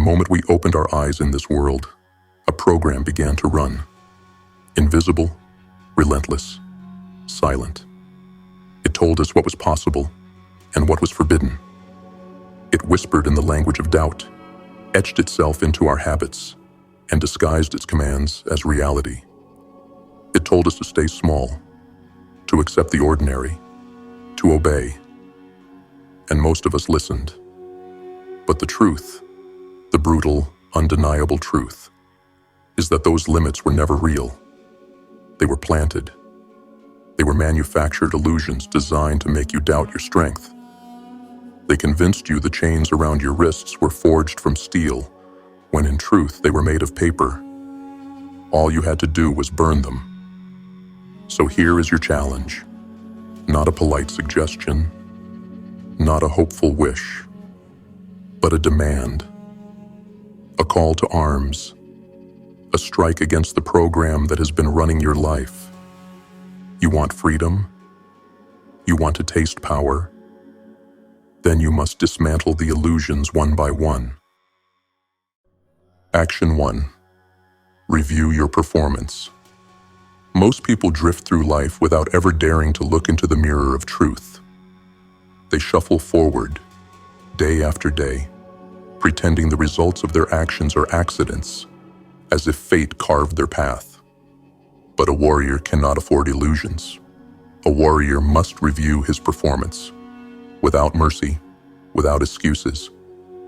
moment we opened our eyes in this world, a program began to run. Invisible, relentless, silent. It told us what was possible and what was forbidden. It whispered in the language of doubt, etched itself into our habits, and disguised its commands as reality. It told us to stay small, to accept the ordinary, to obey. And most of us listened. But the truth, the brutal, undeniable truth, is that those limits were never real. They were planted. They were manufactured illusions designed to make you doubt your strength. They convinced you the chains around your wrists were forged from steel, when in truth they were made of paper. All you had to do was burn them. So here is your challenge. Not a polite suggestion, not a hopeful wish, but a demand. A call to arms. A strike against the program that has been running your life. You want freedom? You want to taste power? Then you must dismantle the illusions one by one. Action 1. Review your performance. Most people drift through life without ever daring to look into the mirror of truth. They shuffle forward, day after day, pretending the results of their actions are accidents, as if fate carved their path. But a warrior cannot afford illusions. A warrior must review his performance, without mercy, without excuses,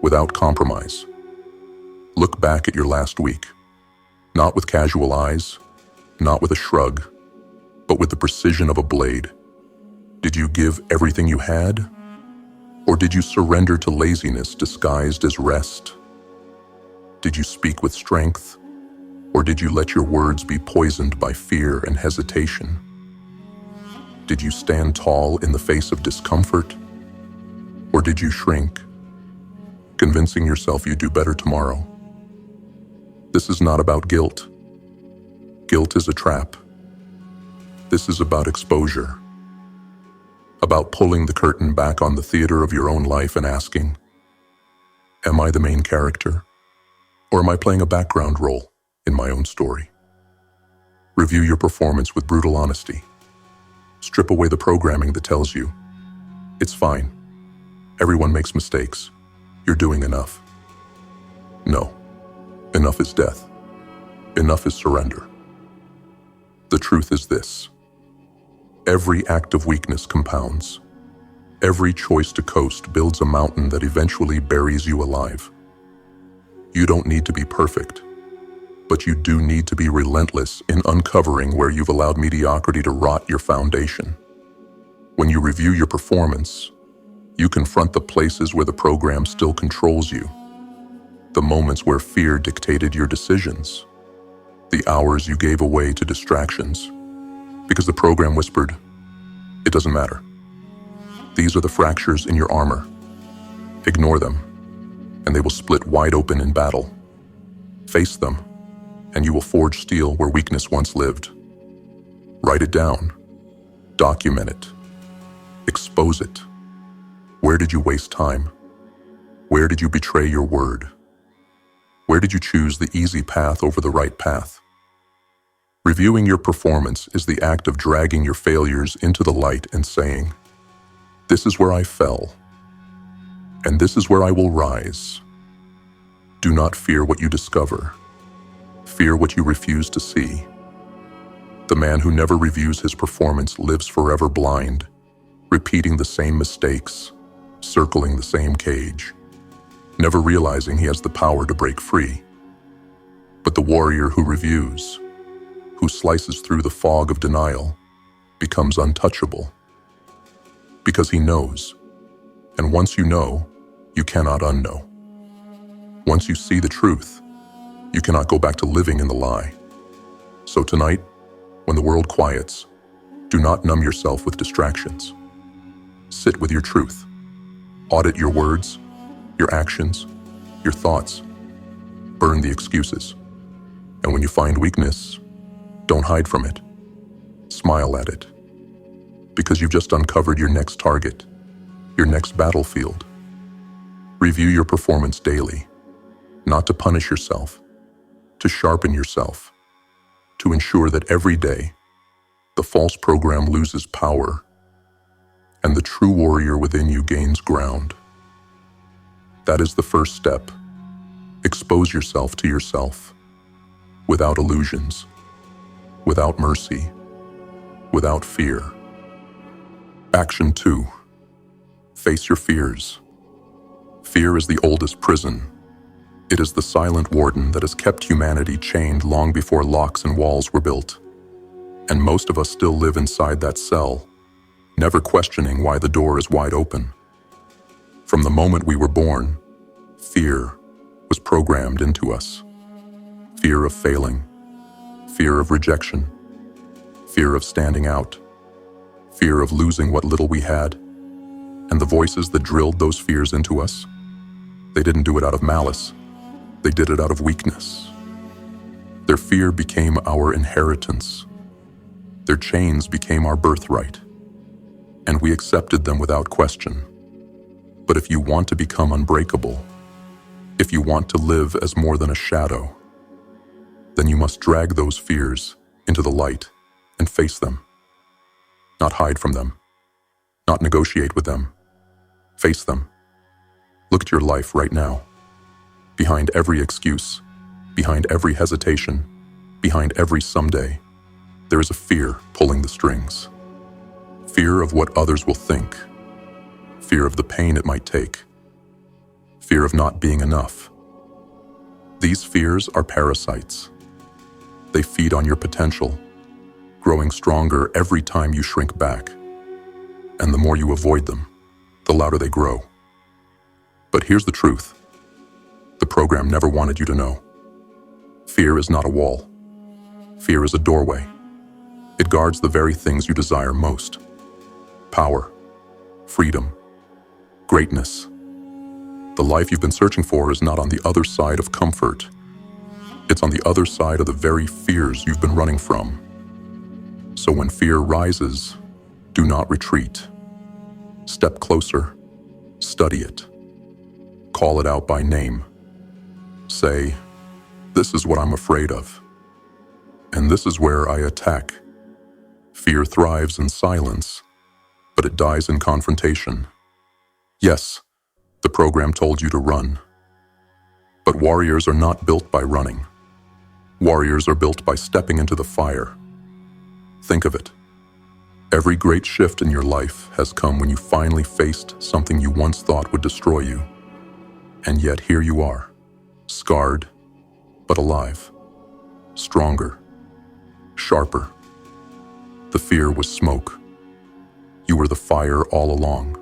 without compromise. Look back at your last week, not with casual eyes, not with a shrug, but with the precision of a blade. Did you give everything you had? Or did you surrender to laziness disguised as rest? Did you speak with strength? Or did you let your words be poisoned by fear and hesitation? Did you stand tall in the face of discomfort? Or did you shrink, convincing yourself you'd do better tomorrow? This is not about guilt. Guilt is a trap. This is about exposure. About pulling the curtain back on the theater of your own life and asking, am I the main character? Or am I playing a background role in my own story? Review your performance with brutal honesty. Strip away the programming that tells you, it's fine. Everyone makes mistakes. You're doing enough. No. Enough is death. Enough is surrender. The truth is this. Every act of weakness compounds. Every choice to coast builds a mountain that eventually buries you alive. You don't need to be perfect, but you do need to be relentless in uncovering where you've allowed mediocrity to rot your foundation. When you review your performance, you confront the places where the program still controls you, the moments where fear dictated your decisions, the hours you gave away to distractions, because the program whispered, it doesn't matter. These are the fractures in your armor. Ignore them, and they will split wide open in battle. Face them, and you will forge steel where weakness once lived. Write it down. Document it. Expose it. Where did you waste time? Where did you betray your word? Where did you choose the easy path over the right path? Reviewing your performance is the act of dragging your failures into the light and saying, this is where I fell, and this is where I will rise. Do not fear what you discover. Fear what you refuse to see. The man who never reviews his performance lives forever blind, repeating the same mistakes, circling the same cage, never realizing he has the power to break free. But the warrior who reviews, who slices through the fog of denial, becomes untouchable. Because he knows, and once you know, you cannot unknow. Once you see the truth, you cannot go back to living in the lie. So tonight, when the world quiets, do not numb yourself with distractions. Sit with your truth. Audit your words, your actions, your thoughts. Burn the excuses. And when you find weakness, don't hide from it. Smile at it. Because you've just uncovered your next target, your next battlefield. Review your performance daily. not to punish yourself, to sharpen yourself, to ensure that every day the false program loses power and the true warrior within you gains ground. That is the first step. Expose yourself to yourself, without illusions, without mercy, without fear. Action 2. Face your fears. Fear is the oldest prison. It is the silent warden that has kept humanity chained long before locks and walls were built. And most of us still live inside that cell, never questioning why the door is wide open. From the moment we were born, fear was programmed into us. Fear of failing, fear of rejection, fear of standing out, fear of losing what little we had. And the voices that drilled those fears into us, they didn't do it out of malice. They did it out of weakness. Their fear became our inheritance. Their chains became our birthright, and we accepted them without question. But if you want to become unbreakable, if you want to live as more than a shadow, then you must drag those fears into the light and face them. Not hide from them, not negotiate with them. Face them. Look at your life right now. Behind every excuse, behind every hesitation, behind every someday, there is a fear pulling the strings. Fear of what others will think. Fear of the pain it might take. Fear of not being enough. These fears are parasites. They feed on your potential, growing stronger every time you shrink back. And the more you avoid them, the louder they grow. But here's the truth. The program never wanted you to know. Fear is not a wall. Fear is a doorway. It guards the very things you desire most. Power, freedom, greatness. The life you've been searching for is not on the other side of comfort. It's on the other side of the very fears you've been running from. So when fear rises, do not retreat. Step closer, study it. Call it out by name. Say, this is what I'm afraid of. And this is where I attack. Fear thrives in silence, but it dies in confrontation. Yes, the program told you to run. But warriors are not built by running. Warriors are built by stepping into the fire. Think of it. Every great shift in your life has come when you finally faced something you once thought would destroy you. And yet here you are, scarred, but alive, stronger, sharper. The fear was smoke. You were the fire all along.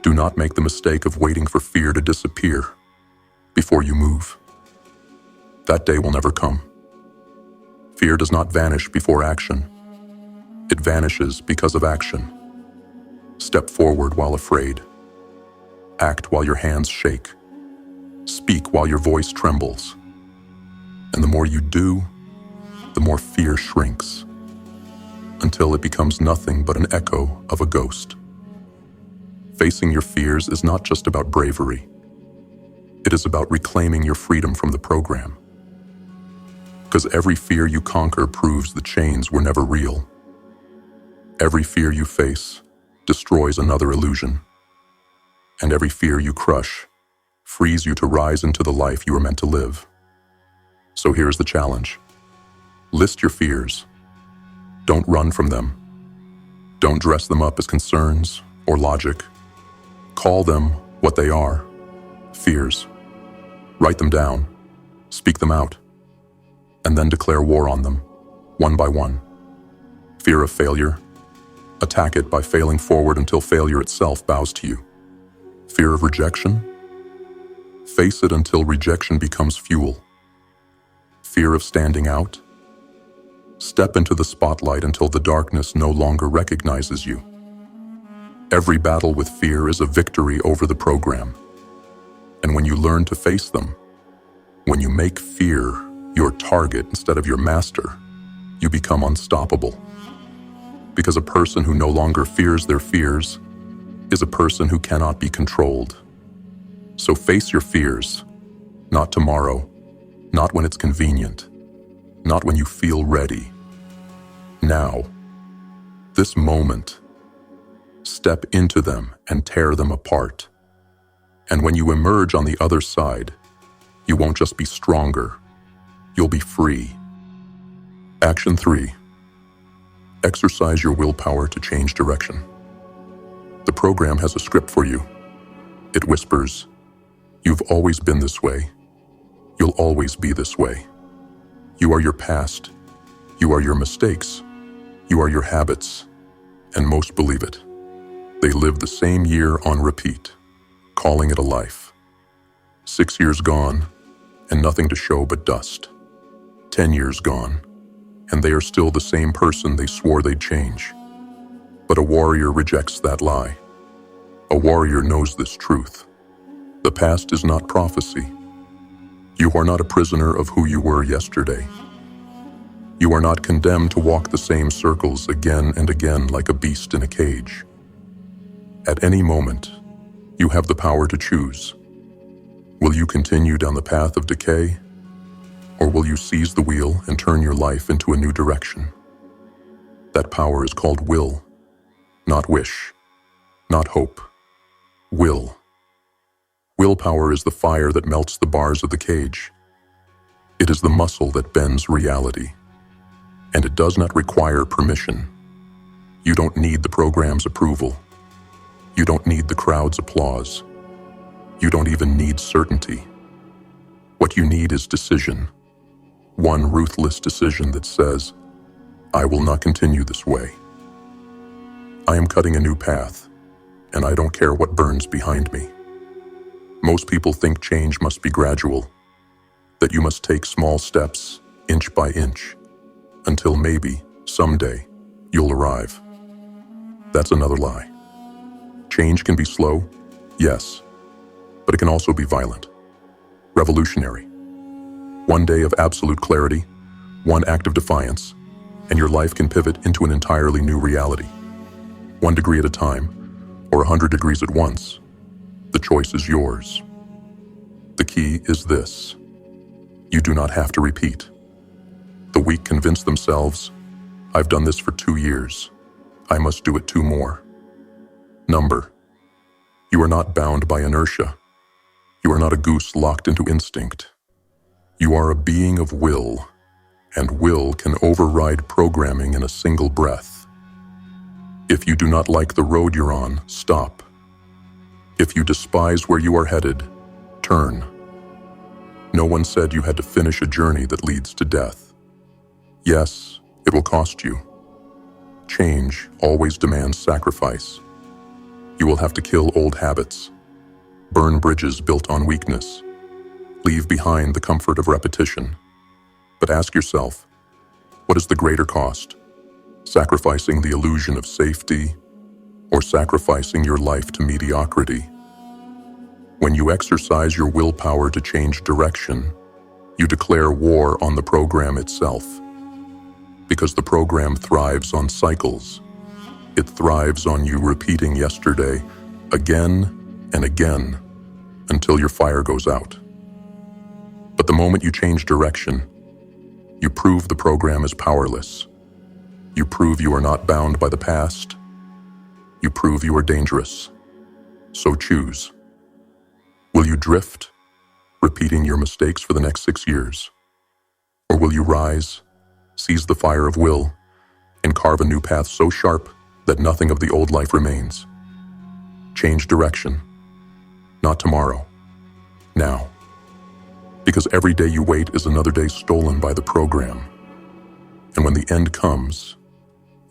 Do not make the mistake of waiting for fear to disappear before you move. That day will never come. Fear does not vanish before action. It vanishes because of action. Step forward while afraid. Act while your hands shake. Speak while your voice trembles. And the more you do, the more fear shrinks, until it becomes nothing but an echo of a ghost. Facing your fears is not just about bravery. It is about reclaiming your freedom from the program. Because every fear you conquer proves the chains were never real. Every fear you face destroys another illusion. And every fear you crush frees you to rise into the life you were meant to live. So here's the challenge. List your fears. Don't run from them. Don't dress them up as concerns or logic. Call them what they are, fears. Write them down, speak them out, and then declare war on them, one by one. Fear of failure. Attack it by failing forward until failure itself bows to you. Fear of rejection. Face it until rejection becomes fuel. Fear of standing out. Step into the spotlight until the darkness no longer recognizes you. Every battle with fear is a victory over the program. And when you learn to face them, when you make fear your target instead of your master, you become unstoppable. Because a person who no longer fears their fears is a person who cannot be controlled. So face your fears, Not tomorrow, not when it's convenient, not when you feel ready. Now, this moment, step into them and tear them apart. And when you emerge on the other side, you won't just be stronger, you'll be free. Action 3. Exercise your willpower to change direction. The program has a script for you. It whispers, "You've always been this way. You'll always be this way. You are your past. You are your mistakes. You are your habits." And most believe it. They live the same year on repeat, calling it a life. 6 years gone, and nothing to show but dust. 10 years gone, and they are still the same person they swore they'd change. But a warrior rejects that lie. A warrior knows this truth. The past is not prophecy. You are not a prisoner of who you were yesterday. You are not condemned to walk the same circles again and again like a beast in a cage. At any moment, you have the power to choose. Will you continue down the path of decay? Or will you seize the wheel and turn your life into a new direction? That power is called will, not wish, not hope. Will. Willpower is the fire that melts the bars of the cage. It is the muscle that bends reality. And it does not require permission. You don't need the program's approval. You don't need the crowd's applause. You don't even need certainty. What you need is decision. One ruthless decision that says, "I will not continue this way. I am cutting a new path, and I don't care what burns behind me." Most people think change must be gradual, that you must take small steps, inch by inch, until maybe, someday, you'll arrive. That's another lie. Change can be slow, yes, but it can also be violent, revolutionary. One day of absolute clarity, one act of defiance, and your life can pivot into an entirely new reality. 1 degree at a time, or 100 degrees at once. The choice is yours. The key is this: you do not have to repeat. The weak convince themselves, "I've done this for 2 years. I must do it 2 more. Number. You are not bound by inertia. You are not a goose locked into instinct. You are a being of will, and will can override programming in a single breath. If you do not like the road you're on, stop. If you despise where you are headed, turn. No one said you had to finish a journey that leads to death. Yes, it will cost you. Change always demands sacrifice. You will have to kill old habits, burn bridges built on weakness, leave behind the comfort of repetition. But ask yourself, what is the greater cost? Sacrificing the illusion of safety, or sacrificing your life to mediocrity? When you exercise your willpower to change direction, you declare war on the program itself. Because the program thrives on cycles. It thrives on you repeating yesterday again and again until your fire goes out. But the moment you change direction, you prove the program is powerless. You prove you are not bound by the past. You prove you are dangerous. So choose. Will you drift, repeating your mistakes for the next 6 years? Or will you rise, seize the fire of will, and carve a new path so sharp that nothing of the old life remains? Change direction. Not tomorrow. Now. Because every day you wait is another day stolen by the program. And when the end comes,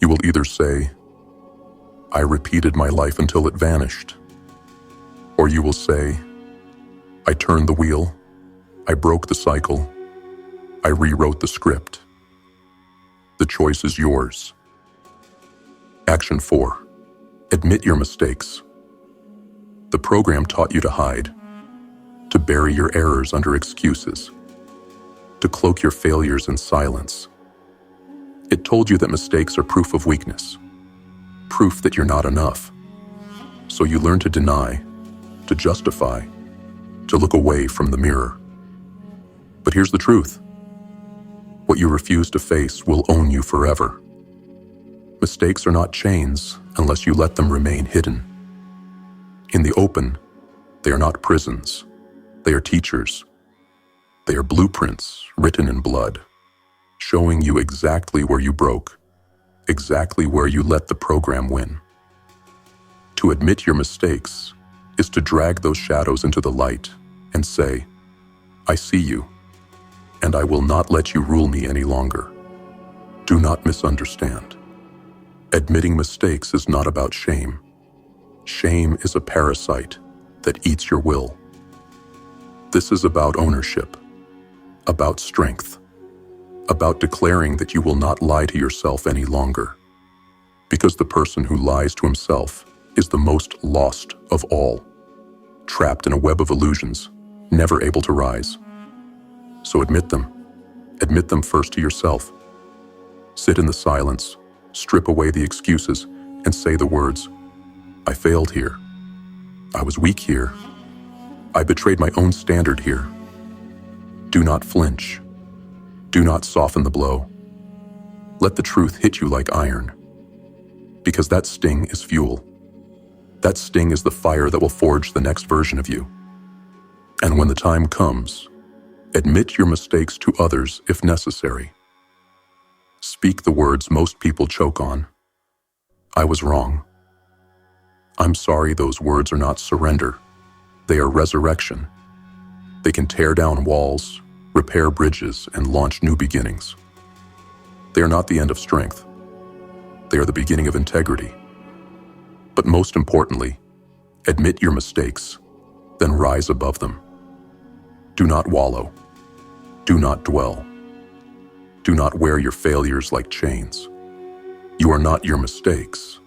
you will either say, "I repeated my life until it vanished," or you will say, "I turned the wheel, I broke the cycle, I rewrote the script." The choice is yours. Action 4. Admit your mistakes. The program taught you to hide, to bury your errors under excuses, to cloak your failures in silence. It told you that mistakes are proof of weakness, proof that you're not enough. So you learn to deny, to justify, to look away from the mirror. But here's the truth. What you refuse to face will own you forever. Mistakes are not chains unless you let them remain hidden. In the open, they are not prisons. They are teachers. They are blueprints written in blood, showing you exactly where you broke, exactly where you let the program win. To admit your mistakes is to drag those shadows into the light and say, I see you, and I will not let you rule me any longer. Do not misunderstand. Admitting mistakes is not about shame. Shame is a parasite that eats your will. This is about ownership, about strength, about declaring that you will not lie to yourself any longer. Because the person who lies to himself is the most lost of all, trapped in a web of illusions, never able to rise. So admit them. Admit them first to yourself. Sit in the silence, strip away the excuses, and say the words, I failed here. I was weak here. I betrayed my own standard here. Do not flinch. Do not soften the blow. Let the truth hit you like iron. Because that sting is fuel. That sting is the fire that will forge the next version of you. And when the time comes, admit your mistakes to others if necessary. Speak the words most people choke on. I was wrong. I'm sorry. Those words are not surrender. They are resurrection. They can tear down walls, repair bridges, and launch new beginnings. They are not the end of strength. They are the beginning of integrity. But most importantly, admit your mistakes, then rise above them. Do not wallow. Do not dwell. Do not wear your failures like chains. You are not your mistakes.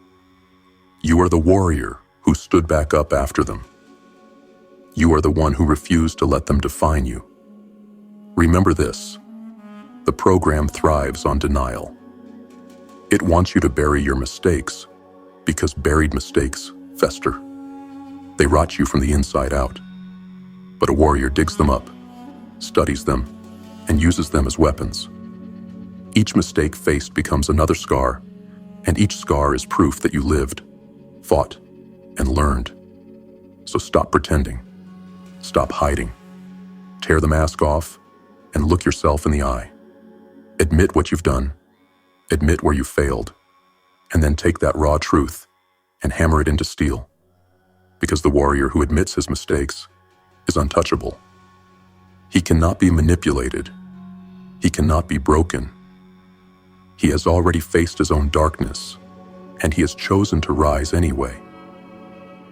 You are the warrior who stood back up after them. You are the one who refused to let them define you. Remember this: the program thrives on denial. It wants you to bury your mistakes because buried mistakes fester. They rot you from the inside out. But a warrior digs them up, studies them, and uses them as weapons. Each mistake faced becomes another scar, and each scar is proof that you lived, fought, and learned. So stop pretending. Stop hiding. Tear the mask off and look yourself in the eye. Admit what you've done. Admit where you failed. And then take that raw truth and hammer it into steel. Because the warrior who admits his mistakes is untouchable. He cannot be manipulated. He cannot be broken. He has already faced his own darkness, and he has chosen to rise anyway.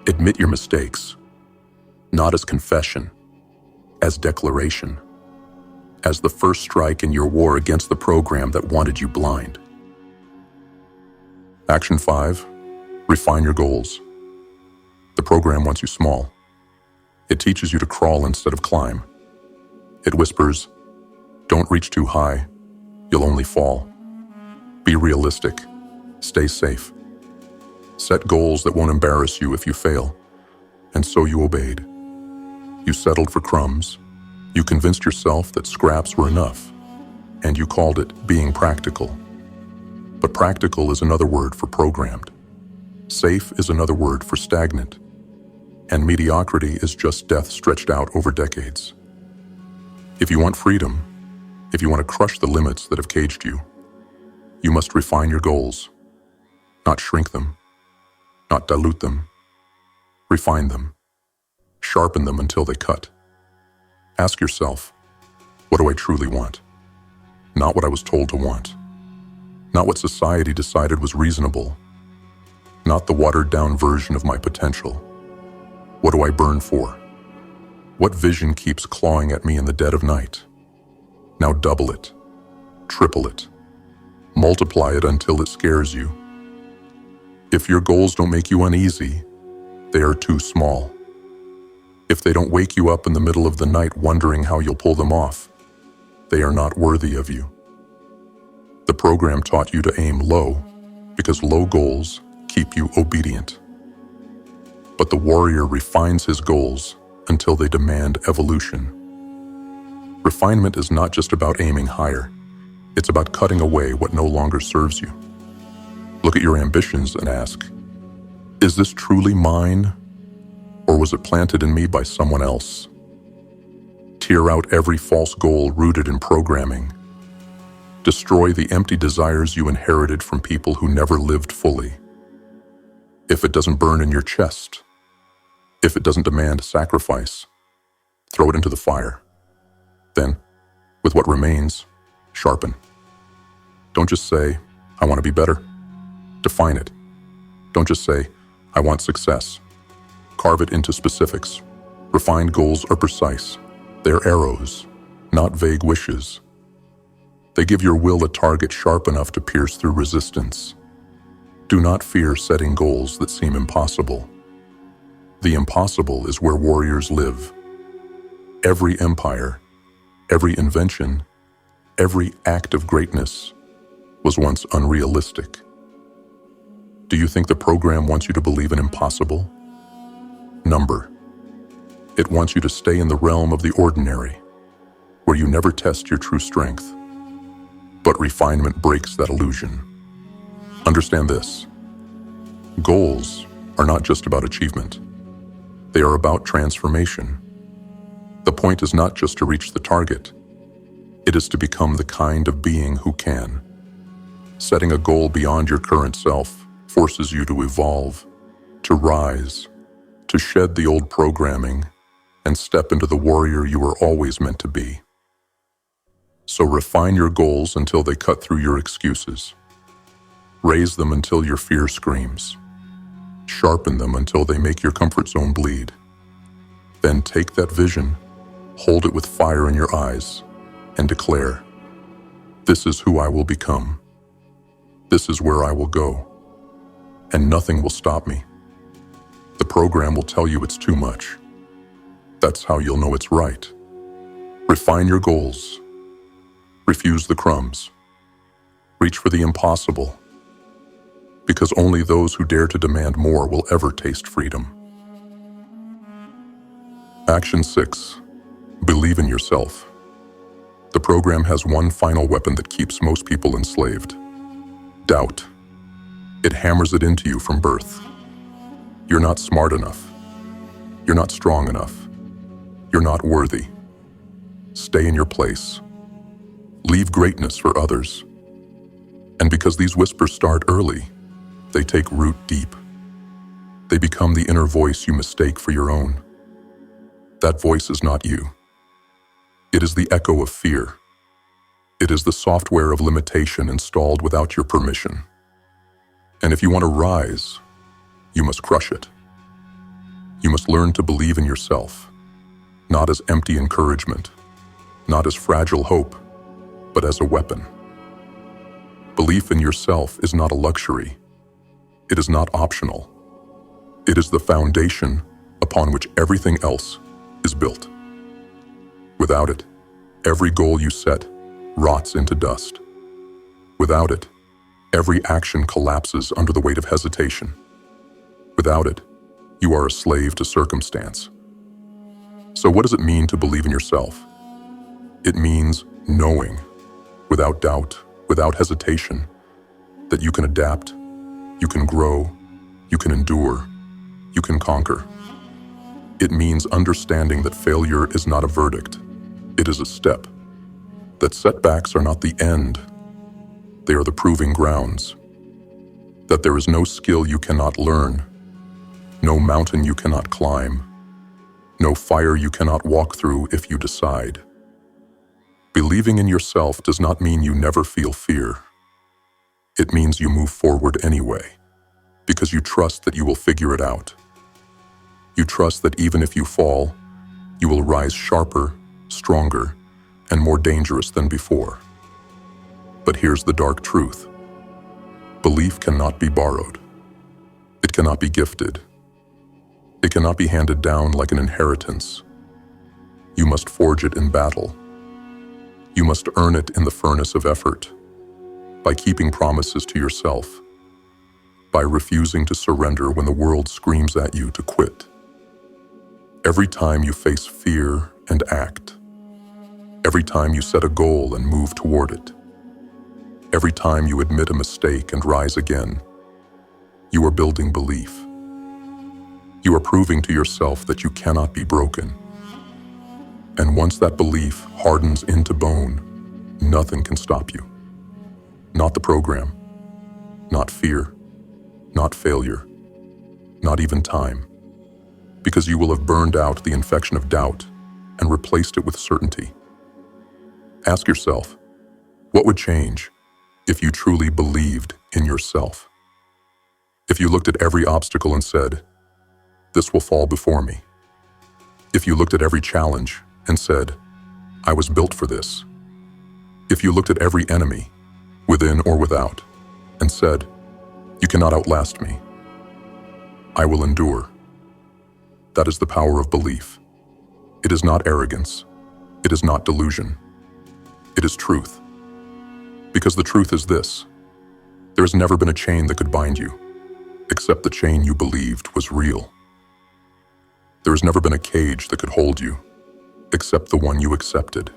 Admit your mistakes, not as confession, as declaration, as the first strike in your war against the program that wanted you blind. Action 5, refine your goals. The program wants you small. It teaches you to crawl instead of climb. It whispers, don't reach too high, you'll only fall. Be realistic, stay safe. Set goals that won't embarrass you if you fail. And so you obeyed. You settled for crumbs. You convinced yourself that scraps were enough. And you called it being practical. But practical is another word for programmed. Safe is another word for stagnant. And mediocrity is just death stretched out over decades. If you want freedom, if you want to crush the limits that have caged you, you must refine your goals, not shrink them, not dilute them. Refine them, sharpen them until they cut. Ask yourself, what do I truly want? Not what I was told to want. Not what society decided was reasonable. Not the watered-down version of my potential. What do I burn for? What vision keeps clawing at me in the dead of night? Now double it, triple it, multiply it until it scares you. If your goals don't make you uneasy, they are too small. If they don't wake you up in the middle of the night wondering how you'll pull them off, they are not worthy of you. The program taught you to aim low because low goals keep you obedient. But the warrior refines his goals until they demand evolution. Refinement is not just about aiming higher. It's about cutting away what no longer serves you. Look at your ambitions and ask, is this truly mine, or was it planted in me by someone else? Tear out every false goal rooted in programming. Destroy the empty desires you inherited from people who never lived fully. If it doesn't burn in your chest, if it doesn't demand sacrifice, throw it into the fire. Then, with what remains, sharpen. Don't just say, I want to be better. Define it. Don't just say, I want success. Carve it into specifics. Refined goals are precise. They're arrows, not vague wishes. They give your will a target sharp enough to pierce through resistance. Do not fear setting goals that seem impossible. The impossible is where warriors live. Every empire, every invention, every act of greatness was once unrealistic. Do you think the program wants you to believe an impossible number? It wants you to stay in the realm of the ordinary, where you never test your true strength. But refinement breaks that illusion. Understand this. Goals are not just about achievement. They are about transformation. The point is not just to reach the target. It is to become the kind of being who can. Setting a goal beyond your current self forces you to evolve, to rise, to shed the old programming, and step into the warrior you were always meant to be. So refine your goals until they cut through your excuses. Raise them until your fear screams. Sharpen them until they make your comfort zone bleed. Then take that vision, hold it with fire in your eyes, and declare, this is who I will become. This is where I will go. And nothing will stop me. The program will tell you it's too much. That's how you'll know it's right. Refine your goals. Refuse the crumbs. Reach for the impossible. Because only those who dare to demand more will ever taste freedom. Action 6. Believe in yourself. The program has one final weapon that keeps most people enslaved. Doubt. It hammers it into you from birth. You're not smart enough. You're not strong enough. You're not worthy. Stay in your place. Leave greatness for others. And because these whispers start early, they take root deep. They become the inner voice you mistake for your own. That voice is not you. It is the echo of fear. It is the software of limitation installed without your permission. And if you want to rise, you must crush it. You must learn to believe in yourself, not as empty encouragement, not as fragile hope, but as a weapon. Belief in yourself is not a luxury. It is not optional. It is the foundation upon which everything else is built. Without it, every goal you set rots into dust. Without it, every action collapses under the weight of hesitation. Without it, you are a slave to circumstance. So what does it mean to believe in yourself? It means knowing, without doubt, without hesitation, that you can adapt, you can grow, you can endure, you can conquer. It means understanding that failure is not a verdict, it is a step. That setbacks are not the end, they are the proving grounds. That there is no skill you cannot learn, no mountain you cannot climb, no fire you cannot walk through if you decide. Believing in yourself does not mean you never feel fear. It means you move forward anyway, because you trust that you will figure it out. You trust that even if you fall, you will rise sharper, stronger, and more dangerous than before. But here's the dark truth. Belief cannot be borrowed. It cannot be gifted. It cannot be handed down like an inheritance. You must forge it in battle. You must earn it in the furnace of effort, by keeping promises to yourself, by refusing to surrender when the world screams at you to quit. Every time you face fear and act, Every time you set a goal and move toward it. Every time you admit a mistake and rise again. You are building belief. You are proving to yourself that you cannot be broken. And once that belief hardens into bone, nothing can stop you. Not the program, not fear, not failure, not even time. Because you will have burned out the infection of doubt and replaced it with certainty. Ask yourself, what would change if you truly believed in yourself? If you looked at every obstacle and said, "This will fall before me." If you looked at every challenge and said, "I was built for this." If you looked at every enemy, within or without, and said, "You cannot outlast me. I will endure." That is the power of belief. It is not arrogance. It is not delusion. It is truth. Because the truth is this: there has never been a chain that could bind you, except the chain you believed was real. There has never been a cage that could hold you, except the one you accepted.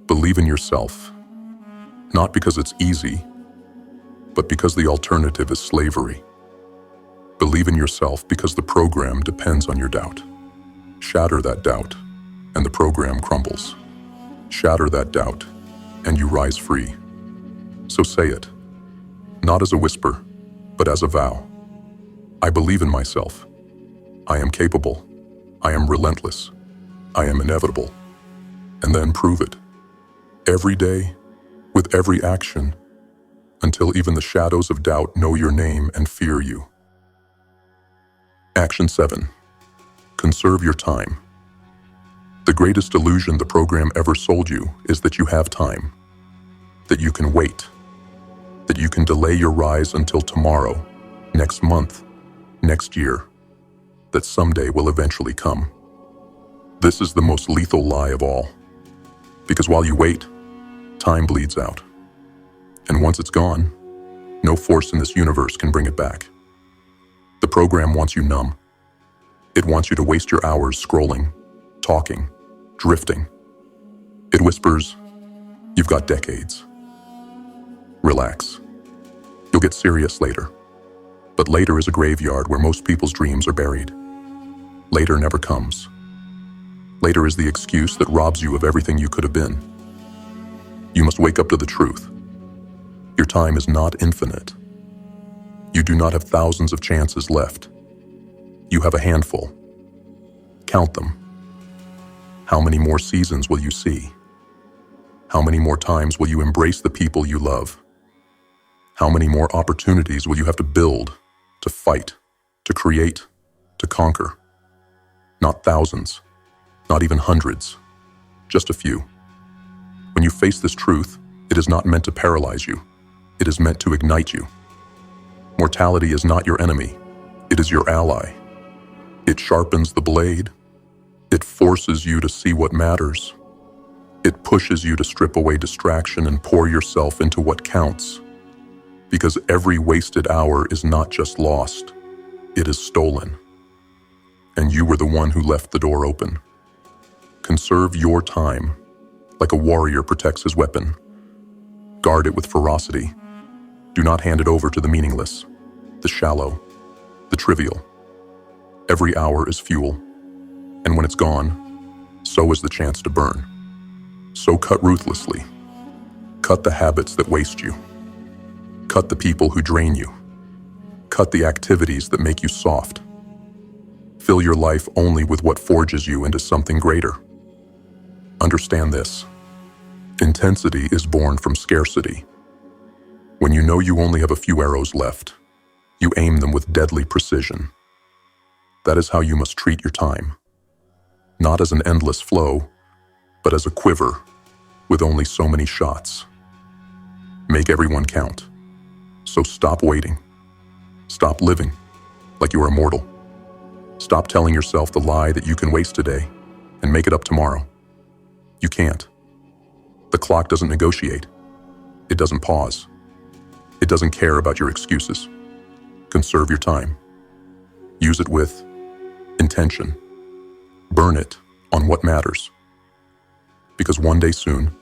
Believe in yourself, not because it's easy, but because the alternative is slavery. Believe in yourself because the program depends on your doubt. Shatter that doubt, and the program crumbles. Shatter that doubt, and you rise free. So say it, not as a whisper, but as a vow. I believe in myself. I am capable. I am relentless. I am inevitable. And then prove it. Every day, with every action, until even the shadows of doubt know your name and fear you. Action 7. Conserve your time. The greatest illusion the program ever sold you is that you have time, that you can wait, that you can delay your rise until tomorrow, next month, next year, that someday will eventually come. This is the most lethal lie of all, because while you wait, time bleeds out. And once it's gone, no force in this universe can bring it back. The program wants you numb. It wants you to waste your hours scrolling, talking, drifting. It whispers, "You've got decades. Relax. You'll get serious later." But later is a graveyard where most people's dreams are buried. Later never comes. Later is the excuse that robs you of everything you could have been. You must wake up to the truth. Your time is not infinite. You do not have thousands of chances left. You have a handful. Count them. How many more seasons will you see? How many more times will you embrace the people you love? How many more opportunities will you have to build, to fight, to create, to conquer? Not thousands, not even hundreds, just a few. When you face this truth, it is not meant to paralyze you. It is meant to ignite you. Mortality is not your enemy. It is your ally. It sharpens the blade. It forces you to see what matters. It pushes you to strip away distraction and pour yourself into what counts. Because every wasted hour is not just lost, it is stolen. And you were the one who left the door open. Conserve your time, like a warrior protects his weapon. Guard it with ferocity. Do not hand it over to the meaningless, the shallow, the trivial. Every hour is fuel, and when it's gone, so is the chance to burn. So cut ruthlessly. Cut the habits that waste you. Cut the people who drain you. Cut the activities that make you soft. Fill your life only with what forges you into something greater. Understand this. Intensity is born from scarcity. When you know you only have a few arrows left, you aim them with deadly precision. That is how you must treat your time. Not as an endless flow, but as a quiver with only so many shots. Make everyone count. So stop waiting. Stop living like you are immortal. Stop telling yourself the lie that you can waste today and make it up tomorrow. You can't. The clock doesn't negotiate. It doesn't pause. It doesn't care about your excuses. Conserve your time. Use it with intention. Burn it on what matters. Because one day soon,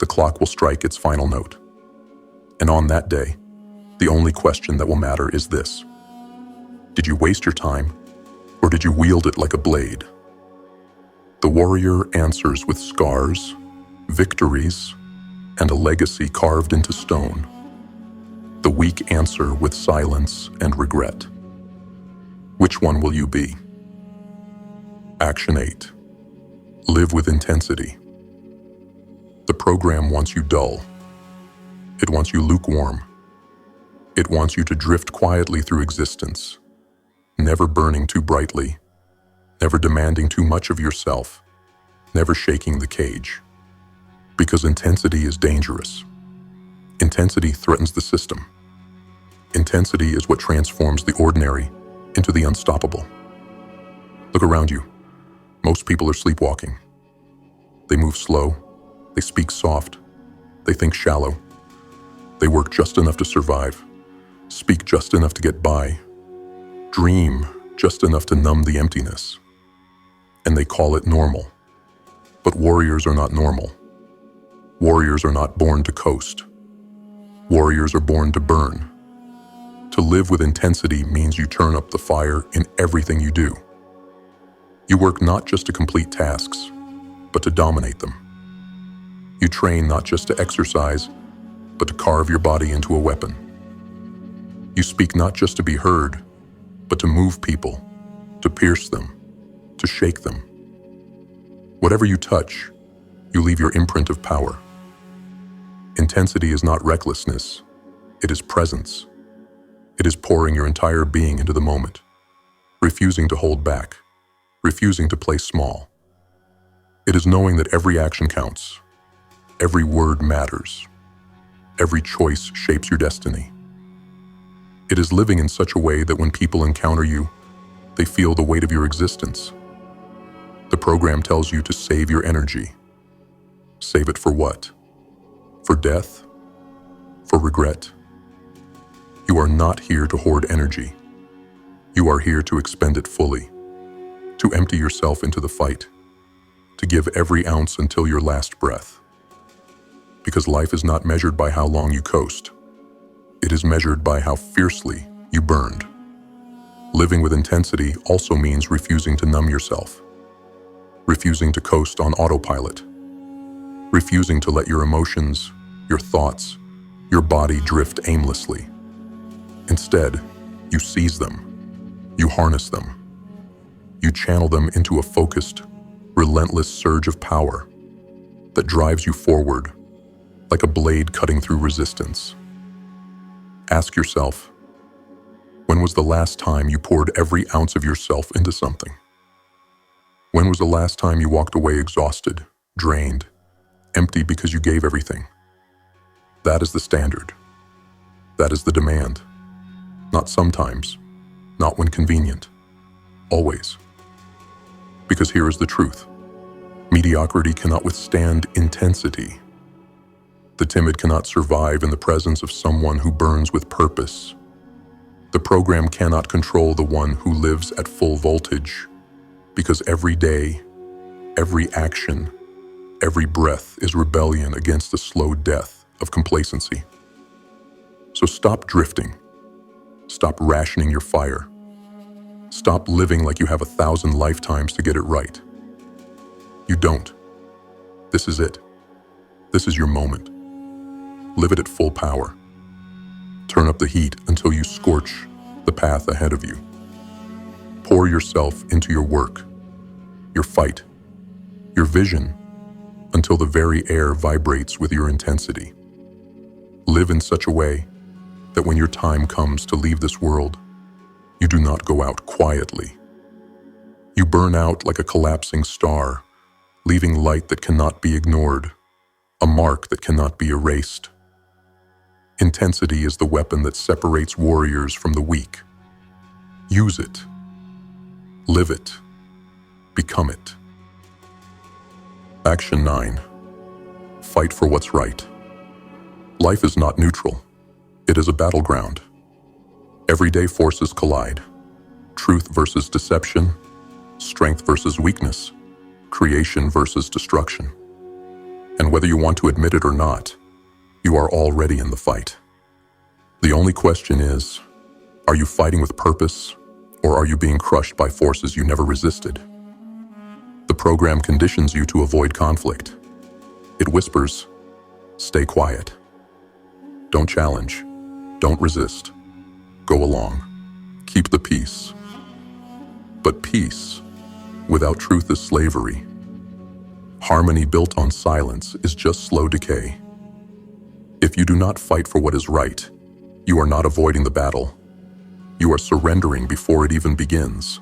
the clock will strike its final note. And on that day, the only question that will matter is this: did you waste your time, or did you wield it like a blade? The warrior answers with scars, victories, and a legacy carved into stone. The weak answer with silence and regret. Which one will you be? Action 8. Live with intensity. The program wants you dull. It wants you lukewarm. It wants you to drift quietly through existence, never burning too brightly, never demanding too much of yourself, never shaking the cage. Because intensity is dangerous. Intensity threatens the system. Intensity is what transforms the ordinary into the unstoppable. Look around you. Most people are sleepwalking. They move slow. They speak soft. They think shallow. They work just enough to survive, speak just enough to get by, dream just enough to numb the emptiness. And they call it normal. But warriors are not normal. Warriors are not born to coast. Warriors are born to burn. To live with intensity means you turn up the fire in everything you do. You work not just to complete tasks, but to dominate them. You train not just to exercise, but to carve your body into a weapon. You speak not just to be heard, but to move people, to pierce them, to shake them. Whatever you touch, you leave your imprint of power. Intensity is not recklessness, it is presence. It is pouring your entire being into the moment, refusing to hold back, refusing to play small. It is knowing that every action counts, every word matters, every choice shapes your destiny. It is living in such a way that when people encounter you, they feel the weight of your existence. The program tells you to save your energy. Save it for what? For death? For regret? You are not here to hoard energy. You are here to expend it fully, to empty yourself into the fight, to give every ounce until your last breath. Because life is not measured by how long you coast. It is measured by how fiercely you burned. Living with intensity also means refusing to numb yourself, refusing to coast on autopilot, refusing to let your emotions, your thoughts, your body drift aimlessly. Instead, you seize them, you harness them, you channel them into a focused, relentless surge of power that drives you forward like a blade cutting through resistance. Ask yourself, when was the last time you poured every ounce of yourself into something? When was the last time you walked away exhausted, drained, empty because you gave everything? That is the standard. That is the demand. Not sometimes, not when convenient, always. Because here is the truth. Mediocrity cannot withstand intensity. The timid cannot survive in the presence of someone who burns with purpose. The program cannot control the one who lives at full voltage, because every day, every action, every breath is rebellion against the slow death of complacency. So stop drifting. Stop rationing your fire. Stop living like you have 1,000 lifetimes to get it right. You don't. This is it. This is your moment. Live it at full power. Turn up the heat until you scorch the path ahead of you. Pour yourself into your work, your fight, your vision, until the very air vibrates with your intensity. Live in such a way that when your time comes to leave this world, you do not go out quietly. You burn out like a collapsing star, leaving light that cannot be ignored, a mark that cannot be erased. Intensity is the weapon that separates warriors from the weak. Use it. Live it. Become it. Action 9. Fight for what's right. Life is not neutral. It is a battleground. Everyday forces collide. Truth versus deception, strength versus weakness, creation versus destruction. And whether you want to admit it or not, you are already in the fight. The only question is, are you fighting with purpose, or are you being crushed by forces you never resisted? The program conditions you to avoid conflict. It whispers, stay quiet. Don't challenge. Don't resist. Go along. Keep the peace. But peace, without truth, is slavery. Harmony built on silence is just slow decay. If you do not fight for what is right, you are not avoiding the battle. You are surrendering before it even begins.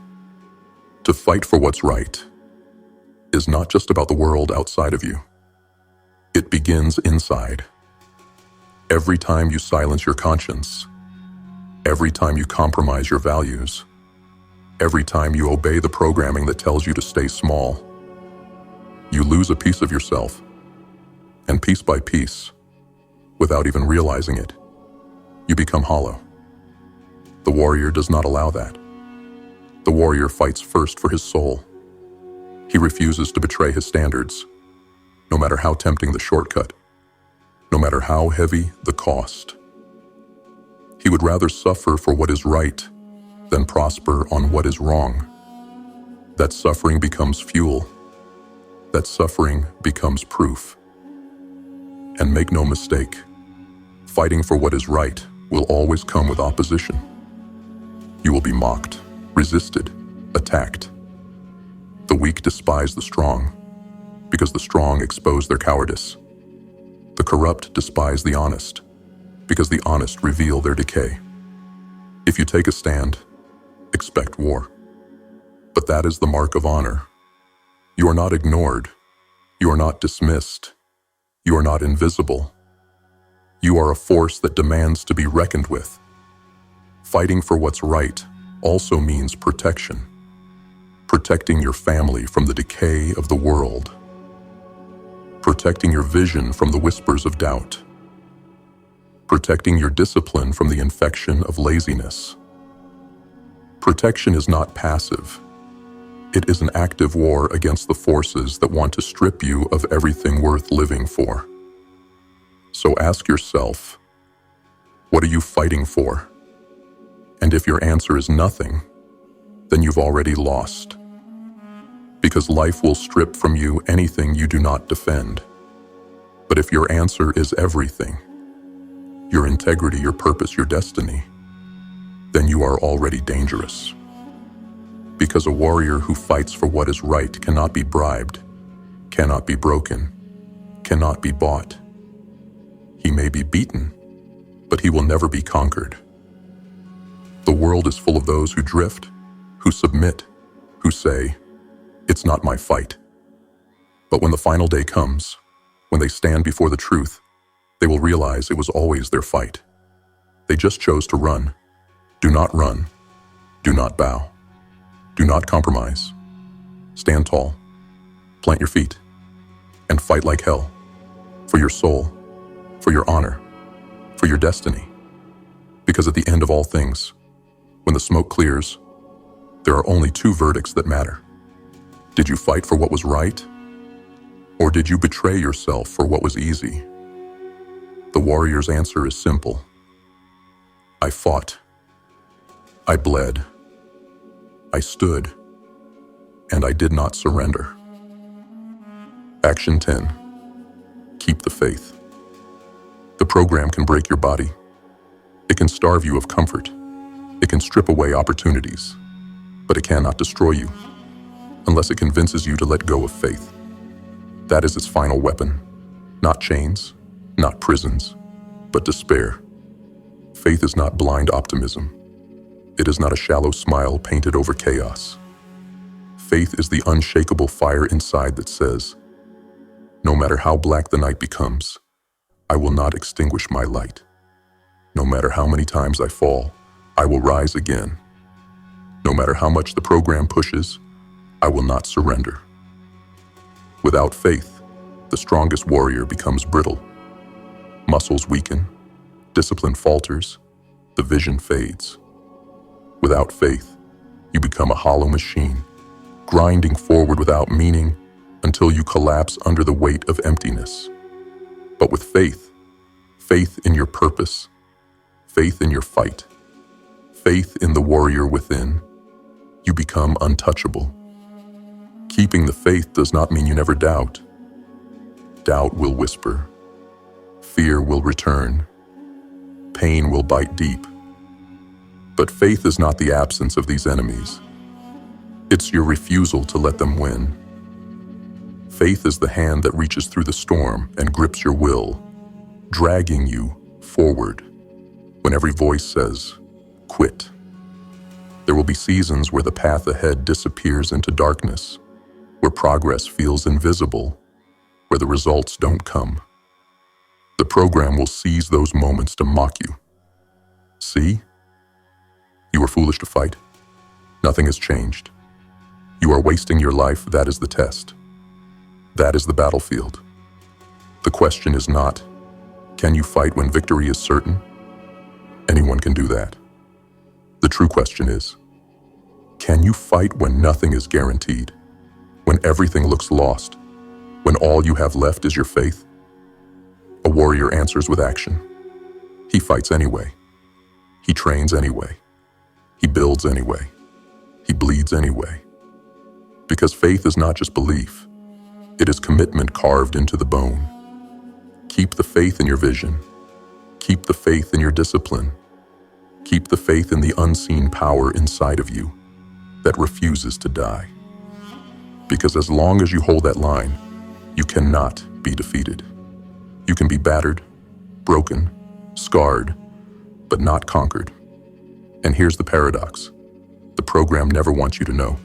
To fight for what's right is not just about the world outside of you. It begins inside. Every time you silence your conscience, every time you compromise your values, every time you obey the programming that tells you to stay small, you lose a piece of yourself. And piece by piece, without even realizing it, you become hollow. The warrior does not allow that. The warrior fights first for his soul. He refuses to betray his standards, no matter how tempting the shortcut, no matter how heavy the cost. He would rather suffer for what is right than prosper on what is wrong. That suffering becomes fuel. That suffering becomes proof. And make no mistake, fighting for what is right will always come with opposition. You will be mocked, resisted, attacked. The weak despise the strong, because the strong expose their cowardice. The corrupt despise the honest, because the honest reveal their decay. If you take a stand, expect war. But that is the mark of honor. You are not ignored. You are not dismissed. You are not invisible. You are a force that demands to be reckoned with. Fighting for what's right also means protection. Protecting your family from the decay of the world. Protecting your vision from the whispers of doubt. Protecting your discipline from the infection of laziness. Protection is not passive. It is an active war against the forces that want to strip you of everything worth living for. So ask yourself, what are you fighting for? And if your answer is nothing, then you've already lost. Because life will strip from you anything you do not defend. But if your answer is everything, your integrity, your purpose, your destiny, then you are already dangerous. Because a warrior who fights for what is right cannot be bribed, cannot be broken, cannot be bought. He may be beaten, but he will never be conquered. The world is full of those who drift, who submit, who say, "It's not my fight." But when the final day comes, when they stand before the truth, they will realize it was always their fight. They just chose to run. Do not run. Do not bow. Do not compromise. Stand tall. Plant your feet. And fight like hell. For your soul. For your honor. For your destiny. Because at the end of all things, when the smoke clears, there are only two verdicts that matter. Did you fight for what was right? Or did you betray yourself for what was easy? The warrior's answer is simple. I fought. I bled. I stood. And I did not surrender. Action 10. Keep the faith. The program can break your body. It can starve you of comfort. It can strip away opportunities. But it cannot destroy you, unless it convinces you to let go of faith. That is its final weapon. Not chains, not prisons, but despair. Faith is not blind optimism. It is not a shallow smile painted over chaos. Faith is the unshakable fire inside that says, no matter how black the night becomes, I will not extinguish my light. No matter how many times I fall, I will rise again. No matter how much the program pushes, I will not surrender. Without faith, the strongest warrior becomes brittle. Muscles weaken, discipline falters, the vision fades. Without faith, you become a hollow machine, grinding forward without meaning, until you collapse under the weight of emptiness. But with faith, faith in your purpose, faith in your fight, faith in the warrior within, you become untouchable. Keeping the faith does not mean you never doubt. Doubt will whisper. Fear will return. Pain will bite deep. But faith is not the absence of these enemies. It's your refusal to let them win. Faith is the hand that reaches through the storm and grips your will, dragging you forward when every voice says, quit. There will be seasons where the path ahead disappears into darkness, where progress feels invisible, where the results don't come. The program will seize those moments to mock you. See? You were foolish to fight. Nothing has changed. You are wasting your life. That is the test. That is the battlefield. The question is not, can you fight when victory is certain? Anyone can do that. The true question is, can you fight when nothing is guaranteed? When everything looks lost? When all you have left is your faith? A warrior answers with action. He fights anyway. He trains anyway. He builds anyway. He bleeds anyway. Because faith is not just belief. It is commitment carved into the bone. Keep the faith in your vision. Keep the faith in your discipline. Keep the faith in the unseen power inside of you that refuses to die. Because as long as you hold that line, you cannot be defeated. You can be battered, broken, scarred, but not conquered. And here's the paradox. The program never wants you to know.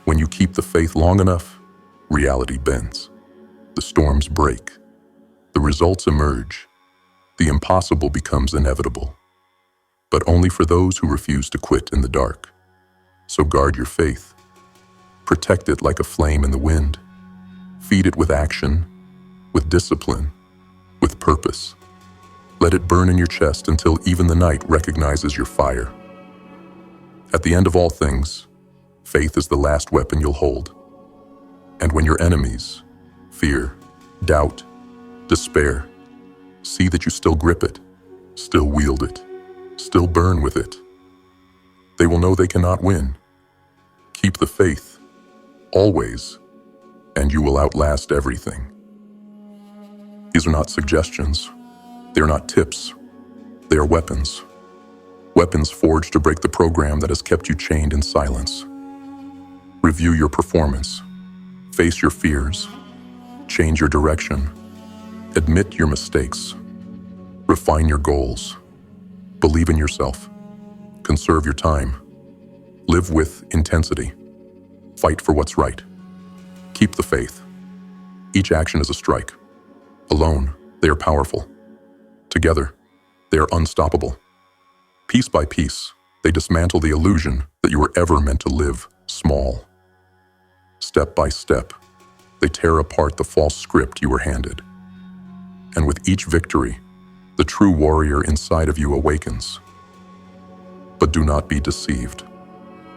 When you keep the faith long enough, reality bends. The storms break. The results emerge. The impossible becomes inevitable. But only for those who refuse to quit in the dark. So guard your faith. Protect it like a flame in the wind. Feed it with action, with discipline, with purpose. Let it burn in your chest until even the night recognizes your fire. At the end of all things, faith is the last weapon you'll hold. And when your enemies, fear, doubt, despair, see that you still grip it, still wield it, still burn with it, they will know they cannot win. Keep the faith, always, and you will outlast everything. These are not suggestions. They are not tips. They are weapons. Weapons forged to break the program that has kept you chained in silence. Review your performance. Face your fears. Change your direction. Admit your mistakes. Refine your goals. Believe in yourself. Conserve your time. Live with intensity. Fight for what's right. Keep the faith. Each action is a strike. Alone, they are powerful. Together, they are unstoppable. Piece by piece, they dismantle the illusion that you were ever meant to live small. Step by step, they tear apart the false script you were handed. And with each victory, the true warrior inside of you awakens. But do not be deceived.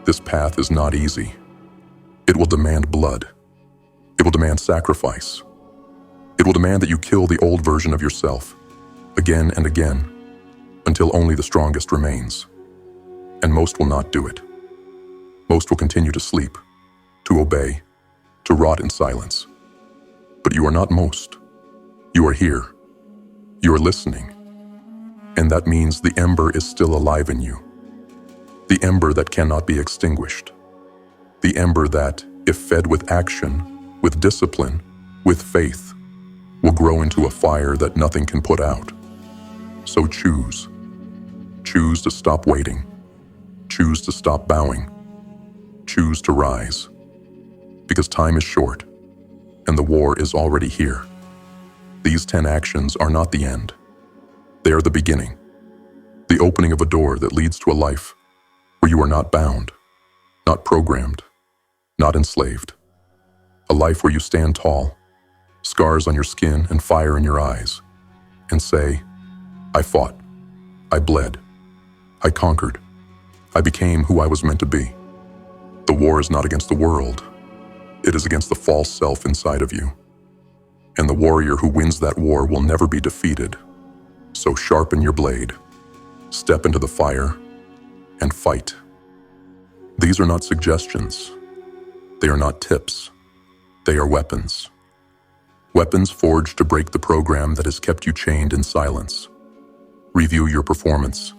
This path is not easy. It will demand blood. It will demand sacrifice. It will demand that you kill the old version of yourself, again and again, until only the strongest remains. And most will not do it. Most will continue to sleep, to obey, to rot in silence. But you are not most. You are here. You are listening. And that means the ember is still alive in you. The ember that cannot be extinguished. The ember that, if fed with action, with discipline, with faith, will grow into a fire that nothing can put out. So choose. Choose to stop waiting. Choose to stop bowing. Choose to rise. Because time is short, and the war is already here. These 10 actions are not the end. They are the beginning. The opening of a door that leads to a life where you are not bound, not programmed, not enslaved. A life where you stand tall, scars on your skin and fire in your eyes, and say, I fought, I bled, I conquered, I became who I was meant to be. The war is not against the world. It is against the false self inside of you. And the warrior who wins that war will never be defeated. So sharpen your blade, step into the fire, and fight. These are not suggestions. They are not tips. They are weapons. Weapons forged to break the program that has kept you chained in silence. Review your performance.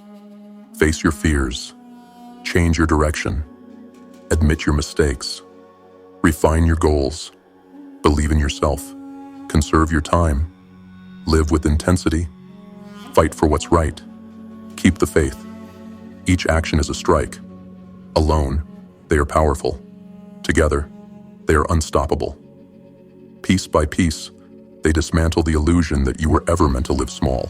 Face your fears. Change your direction. Admit your mistakes. Refine your goals. Believe in yourself. Conserve your time. Live with intensity. Fight for what's right. Keep the faith. Each action is a strike. Alone, they are powerful. Together, they are unstoppable. Piece by piece, they dismantle the illusion that you were ever meant to live small.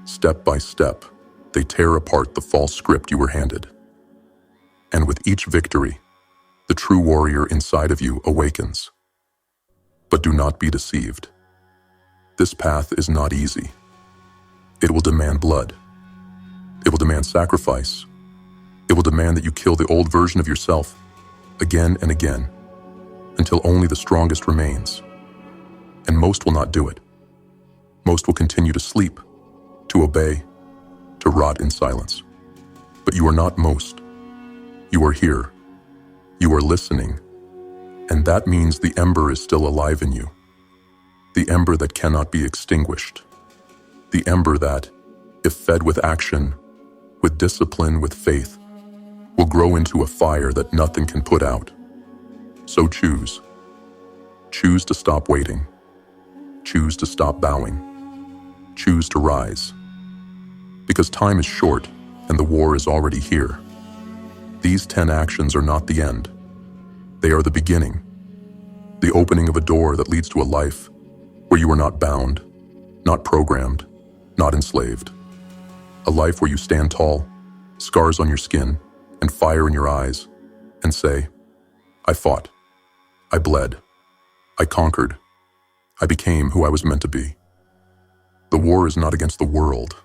Step by step, they tear apart the false script you were handed. And with each victory, the true warrior inside of you awakens. But do not be deceived. This path is not easy. It will demand blood. It will demand sacrifice. It will demand that you kill the old version of yourself again and again, until only the strongest remains. And most will not do it. Most will continue to sleep, to obey, to rot in silence. But you are not most. You are here. You are listening. And that means the ember is still alive in you. The ember that cannot be extinguished. The ember that, if fed with action, with discipline, with faith, will grow into a fire that nothing can put out. So choose. Choose to stop waiting. Choose to stop bowing. Choose to rise. Because time is short and the war is already here. These 10 actions are not the end. They are the beginning. The opening of a door that leads to a life where you are not bound, not programmed, not enslaved. A life where you stand tall, scars on your skin, and fire in your eyes, and say, I fought. I bled. I conquered. I became who I was meant to be. The war is not against the world.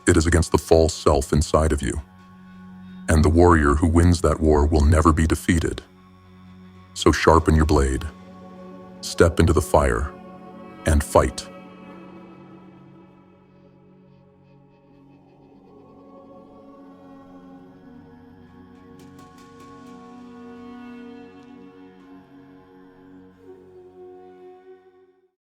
It is against the false self inside of you. And the warrior who wins that war will never be defeated. So sharpen your blade, step into the fire, and fight.